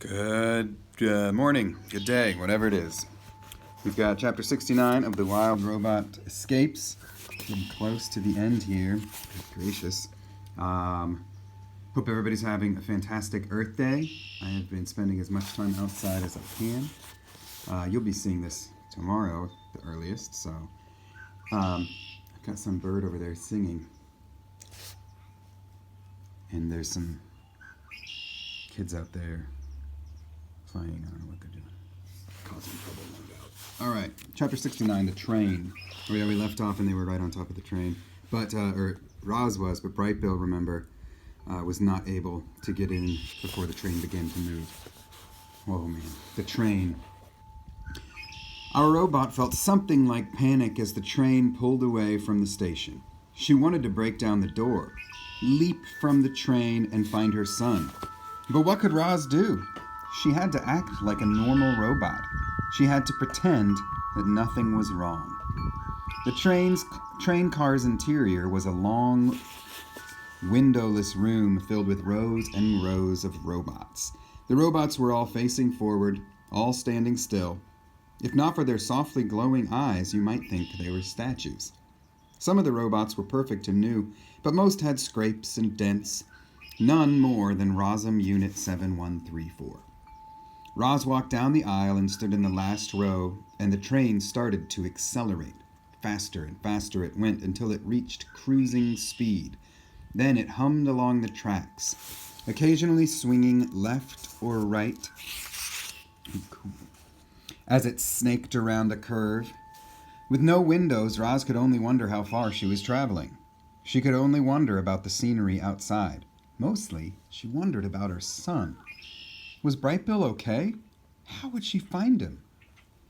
Good morning, good day, whatever it is. We've got chapter 69 of The Wild Robot Escapes. Getting close to the end here. Good gracious. Hope everybody's having a fantastic Earth Day. I have been spending as much time outside as I can. You'll be seeing this tomorrow, the earliest, so I've got some bird over there singing. And there's some kids out there playing. I don't know what they're doing. Causing trouble, no doubt. All right, chapter 69, the train. Oh yeah, we left off and they were right on top of the train. But, Roz was, but Bright Bill, remember, was not able to get in before the train began to move. Oh man, the train. Our robot felt something like panic as the train pulled away from the station. She wanted to break down the door, leap from the train, and find her son. But what could Roz do? She had to act like a normal robot. She had to pretend that nothing was wrong. The train car's interior was a long, windowless room filled with rows and rows of robots. The robots were all facing forward, all standing still. If not for their softly glowing eyes, you might think they were statues. Some of the robots were perfect and new, but most had scrapes and dents, none more than Rosum Unit 7134. Roz walked down the aisle and stood in the last row, and the train started to accelerate. Faster and faster it went until it reached cruising speed. Then it hummed along the tracks, occasionally swinging left or right as it snaked around a curve. With no windows, Roz could only wonder how far she was traveling. She could only wonder about the scenery outside. Mostly, she wondered about her son. Was Bright Bill okay? How would she find him?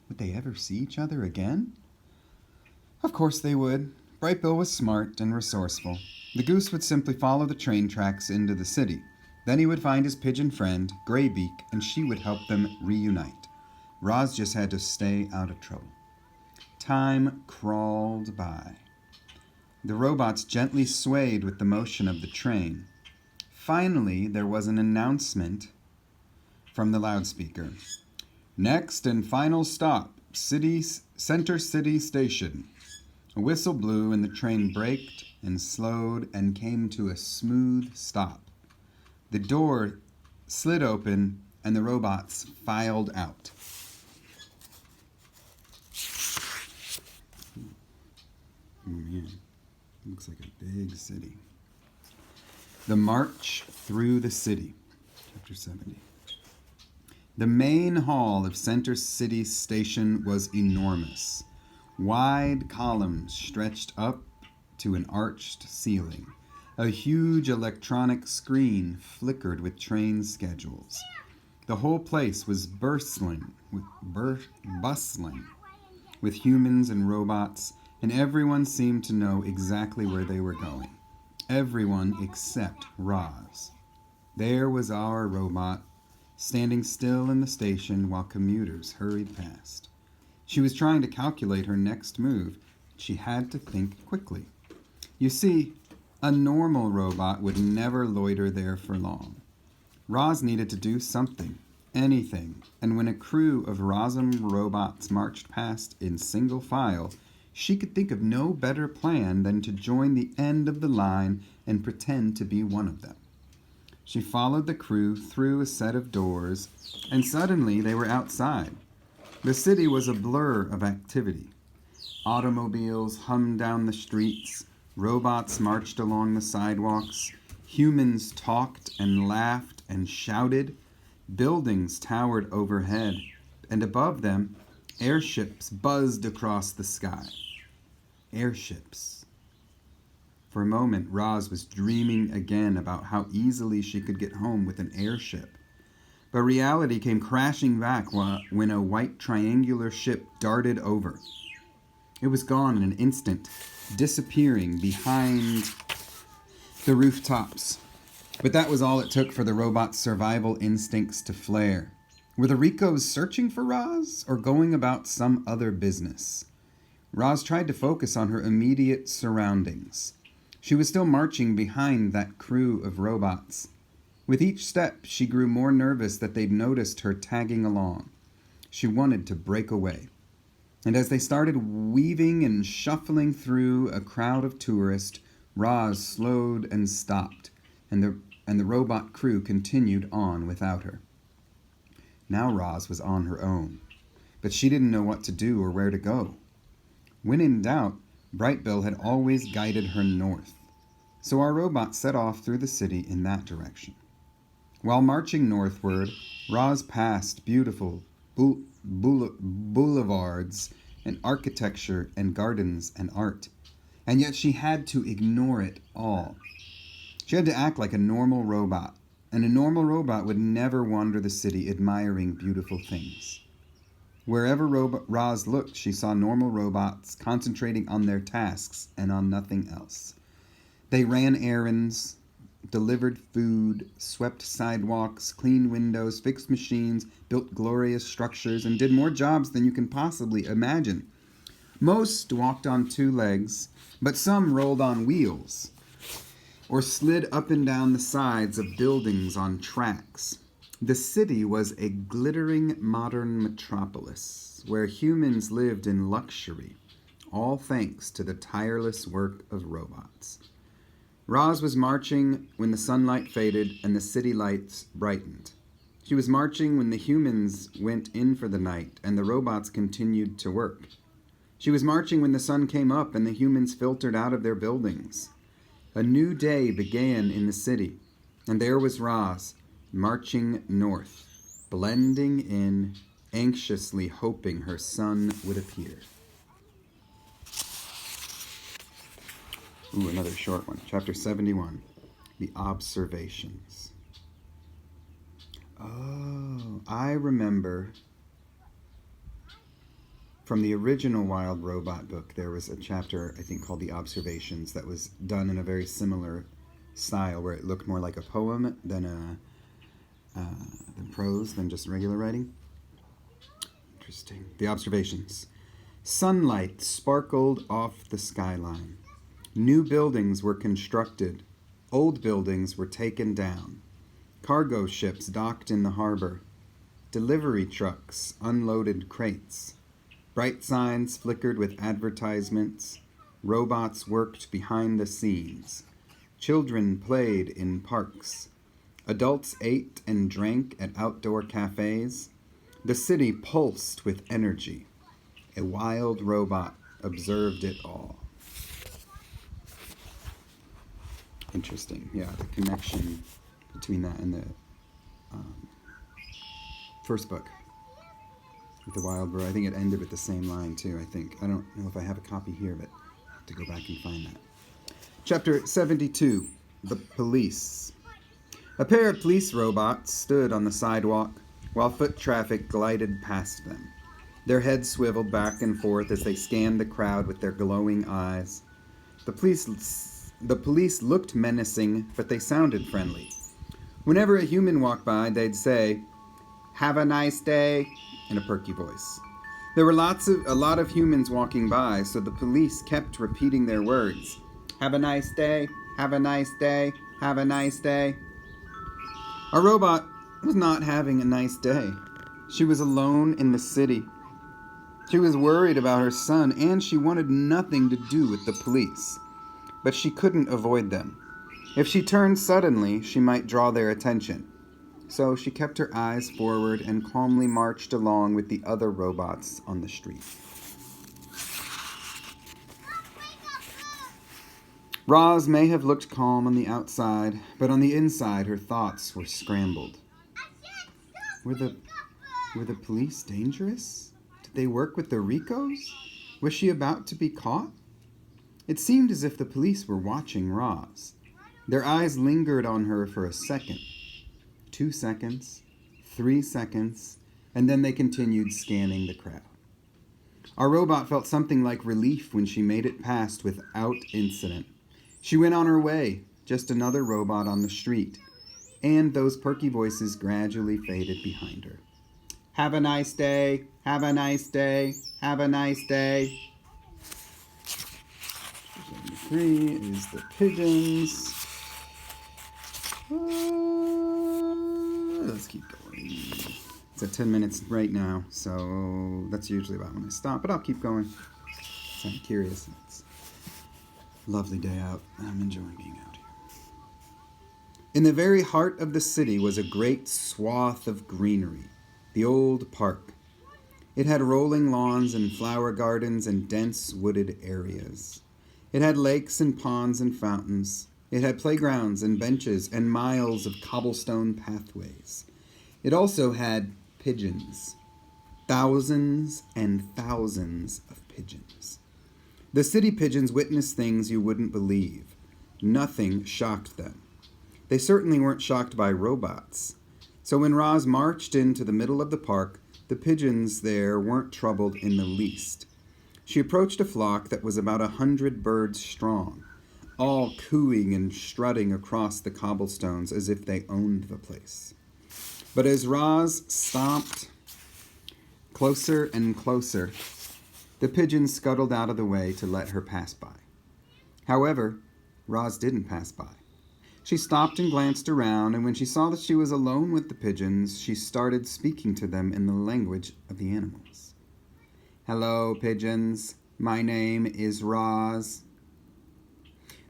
Would they ever see each other again? Of course they would. Bright Bill was smart and resourceful. The goose would simply follow the train tracks into the city. Then he would find his pigeon friend, Graybeak, and she would help them reunite. Roz just had to stay out of trouble. Time crawled by. The robots gently swayed with the motion of the train. Finally, there was an announcement from the loudspeaker. Next and final stop, Center City Station. A whistle blew and the train braked and slowed and came to a smooth stop. The door slid open and the robots filed out. Oh man, looks like a big city. The March Through the City, Chapter 70. The main hall of Center City Station was enormous. Wide columns stretched up to an arched ceiling. A huge electronic screen flickered with train schedules. The whole place was bustling with humans and robots, and everyone seemed to know exactly where they were going. Everyone except Roz. There was our robot, standing still in the station while commuters hurried past. She was trying to calculate her next move. She had to think quickly. You see, a normal robot would never loiter there for long. Roz needed to do something, anything, and when a crew of Rosum robots marched past in single file, she could think of no better plan than to join the end of the line and pretend to be one of them. She followed the crew through a set of doors, and suddenly they were outside. The city was a blur of activity. Automobiles hummed down the streets, robots marched along the sidewalks, humans talked and laughed and shouted, buildings towered overhead, and above them, airships buzzed across the sky. Airships. For a moment, Roz was dreaming again about how easily she could get home with an airship. But reality came crashing back when a white triangular ship darted over. It was gone in an instant, disappearing behind the rooftops. But that was all it took for the robot's survival instincts to flare. Were the Ricos searching for Roz or going about some other business? Roz tried to focus on her immediate surroundings. She was still marching behind that crew of robots. With each step, she grew more nervous that they'd noticed her tagging along. She wanted to break away. And as they started weaving and shuffling through a crowd of tourists, Roz slowed and stopped, and the robot crew continued on without her. Now Roz was on her own, but she didn't know what to do or where to go. When in doubt, Brightbill had always guided her north, so our robot set off through the city in that direction. While marching northward, Roz passed beautiful boulevards and architecture and gardens and art, and yet she had to ignore it all. She had to act like a normal robot, and a normal robot would never wander the city admiring beautiful things. Wherever Roz looked, she saw normal robots concentrating on their tasks and on nothing else. They ran errands, delivered food, swept sidewalks, cleaned windows, fixed machines, built glorious structures, and did more jobs than you can possibly imagine. Most walked on two legs, but some rolled on wheels or slid up and down the sides of buildings on tracks. The city was a glittering modern metropolis where humans lived in luxury, all thanks to the tireless work of robots. Roz was marching when the sunlight faded and the city lights brightened. She was marching when the humans went in for the night and the robots continued to work. She was marching when the sun came up and the humans filtered out of their buildings. A new day began in the city, and there was Roz, marching north, blending in, anxiously hoping her son would appear. Ooh, another short one. Chapter 71, The Observations. Oh, I remember from the original Wild Robot book, there was a chapter, I think, called The Observations that was done in a very similar style, where it looked more like a poem than prose, than just regular writing. Interesting. The Observations. Sunlight sparkled off the skyline. New buildings were constructed. Old buildings were taken down. Cargo ships docked in the harbor. Delivery trucks unloaded crates. Bright signs flickered with advertisements. Robots worked behind the scenes. Children played in parks. Adults ate and drank at outdoor cafes. The city pulsed with energy. A wild robot observed it all. Interesting. Yeah, the connection between that and the first book with the wild bird. I think it ended with the same line too, I think. I don't know if I have a copy here, but I have to go back and find that. Chapter 72, The Police. A pair of police robots stood on the sidewalk while foot traffic glided past them. Their heads swiveled back and forth as they scanned the crowd with their glowing eyes. The police looked menacing, but they sounded friendly. Whenever a human walked by, they'd say, "Have a nice day," in a perky voice. There were a lot of humans walking by, so the police kept repeating their words. "Have a nice day, have a nice day, have a nice day." Our robot was not having a nice day. She was alone in the city. She was worried about her son, and she wanted nothing to do with the police. But she couldn't avoid them. If she turned suddenly, she might draw their attention. So she kept her eyes forward and calmly marched along with the other robots on the street. Roz may have looked calm on the outside, but on the inside her thoughts were scrambled. Were the police dangerous? Did they work with the Ricos? Was she about to be caught? It seemed as if the police were watching Roz. Their eyes lingered on her for a second, 2 seconds, 3 seconds, and then they continued scanning the crowd. Our robot felt something like relief when she made it past without incident. She went on her way, just another robot on the street, and those perky voices gradually faded behind her. "Have a nice day, have a nice day, have a nice day." 3 is the pigeons. let's keep going. It's at 10 minutes right now, so that's usually about when I stop, but I'll keep going. So I'm curious. It's a lovely day out, and I'm enjoying being out here. In the very heart of the city was a great swath of greenery, the old park. It had rolling lawns and flower gardens and dense wooded areas. It had lakes and ponds and fountains. It had playgrounds and benches and miles of cobblestone pathways. It also had pigeons. Thousands and thousands of pigeons. The city pigeons witnessed things you wouldn't believe. Nothing shocked them. They certainly weren't shocked by robots. So when Roz marched into the middle of the park, the pigeons there weren't troubled in the least. She approached a flock that was about 100 birds strong, all cooing and strutting across the cobblestones as if they owned the place. But as Roz stomped closer and closer, the pigeons scuttled out of the way to let her pass by. However, Roz didn't pass by. She stopped and glanced around, and when she saw that she was alone with the pigeons, she started speaking to them in the language of the animals. "Hello, pigeons. My name is Roz."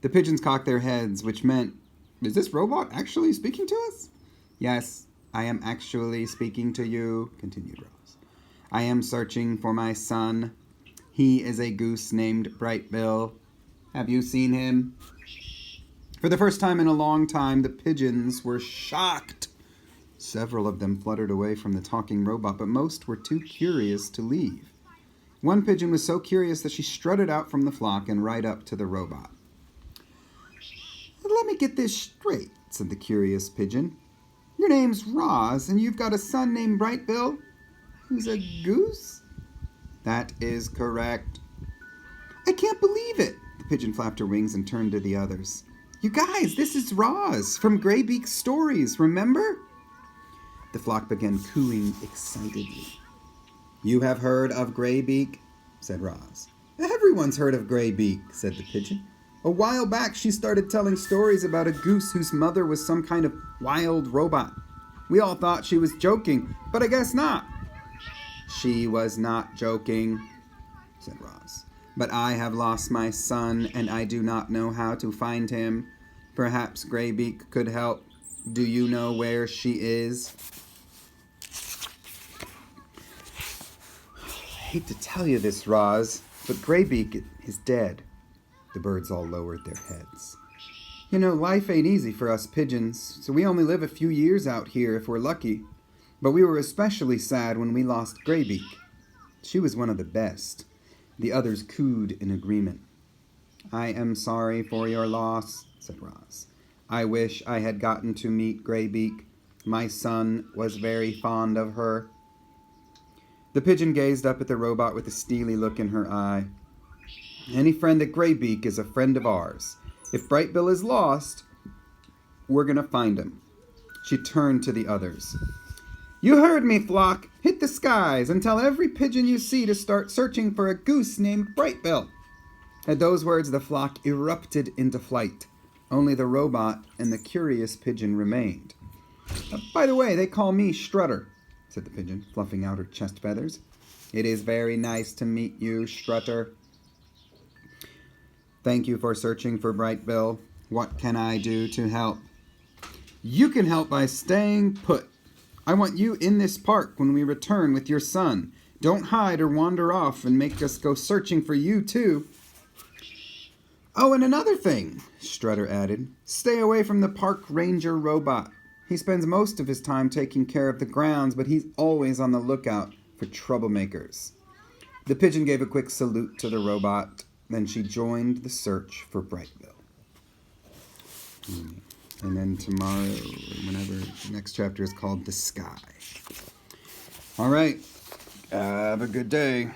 The pigeons cocked their heads, which meant, "Is this robot actually speaking to us?" "Yes, I am actually speaking to you," continued Roz. "I am searching for my son. He is a goose named Brightbill. Have you seen him?" For the first time in a long time, the pigeons were shocked. Several of them fluttered away from the talking robot, but most were too curious to leave. One pigeon was so curious that she strutted out from the flock and right up to the robot. "Let me get this straight," said the curious pigeon. "Your name's Roz, and you've got a son named Brightbill, who's a goose?" "That is correct." "I can't believe it." The pigeon flapped her wings and turned to the others. "You guys, this is Roz from Graybeak's Stories, remember?" The flock began cooing excitedly. "You have heard of Graybeak?" said Roz. "Everyone's heard of Graybeak," said the pigeon. "A while back she started telling stories about a goose whose mother was some kind of wild robot. We all thought she was joking, but I guess not." "She was not joking," said Roz. "But I have lost my son, and I do not know how to find him. Perhaps Graybeak could help. Do you know where she is?" "I hate to tell you this, Roz, but Graybeak is dead." The birds all lowered their heads. "You know, life ain't easy for us pigeons, so we only live a few years out here if we're lucky. But we were especially sad when we lost Graybeak. She was one of the best." The others cooed in agreement. "I am sorry for your loss," said Roz. "I wish I had gotten to meet Graybeak. My son was very fond of her." The pigeon gazed up at the robot with a steely look in her eye. "Any friend at Graybeak is a friend of ours. If Brightbill is lost, we're going to find him." She turned to the others. "You heard me, flock. Hit the skies and tell every pigeon you see to start searching for a goose named Brightbill." At those words, the flock erupted into flight. Only the robot and the curious pigeon remained. "By the way, they call me Strutter," said the pigeon, fluffing out her chest feathers. "It is very nice to meet you, Strutter." "Thank you for searching for Brightbill. What can I do to help?" "You can help by staying put. I want you in this park when we return with your son. Don't hide or wander off and make us go searching for you, too." "Oh, and another thing," Strutter added. "Stay away from the park ranger robot. He spends most of his time taking care of the grounds, but he's always on the lookout for troublemakers." The pigeon gave a quick salute to the robot. Then she joined the search for Brightbill. And then tomorrow, whenever the next chapter is called The Sky. All right. Have a good day.